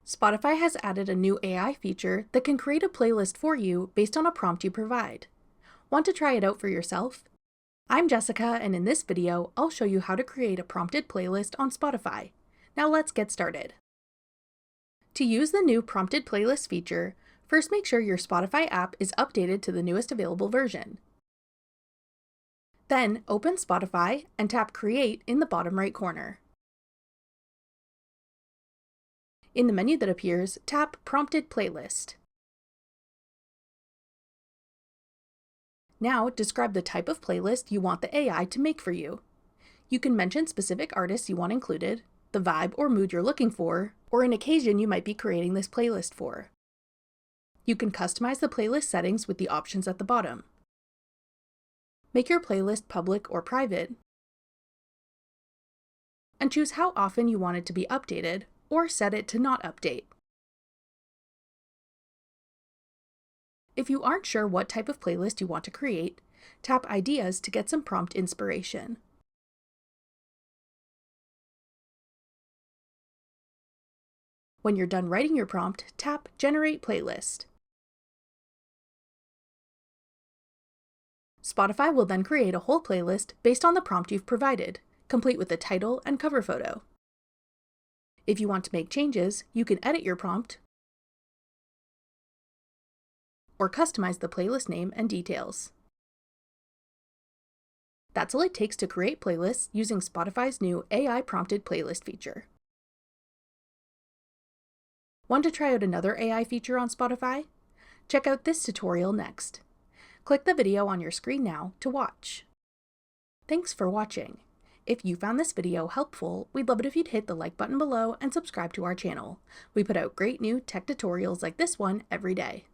Spotify has added a new AI feature that can create a playlist for you based on a prompt you provide. Want to try it out for yourself? I'm Jessica, and in this video, I'll show you how to create a prompted playlist on Spotify. Now let's get started. To use the new prompted playlist feature, first make sure your Spotify app is updated to the newest available version. Then open Spotify and tap Create in the bottom right corner. In the menu that appears, tap Prompted Playlist. Now describe the type of playlist you want the AI to make for you. You can mention specific artists you want included, the vibe or mood you're looking for, or an occasion you might be creating this playlist for. You can customize the playlist settings with the options at the bottom. Make your playlist public or private, and choose how often you want it to be updated, or set it to not update. If you aren't sure what type of playlist you want to create, tap Ideas to get some prompt inspiration. When you're done writing your prompt, tap Generate Playlist. Spotify will then create a whole playlist based on the prompt you've provided, complete with a title and cover photo. If you want to make changes, you can edit your prompt or customize the playlist name and details. That's all it takes to create playlists using Spotify's new AI prompted playlist feature. Want to try out another AI feature on Spotify? Check out this tutorial next. Click the video on your screen now to watch. Thanks for watching. If you found this video helpful, we'd love it if you'd hit the like button below and subscribe to our channel. We put out great new tech tutorials like this one every day.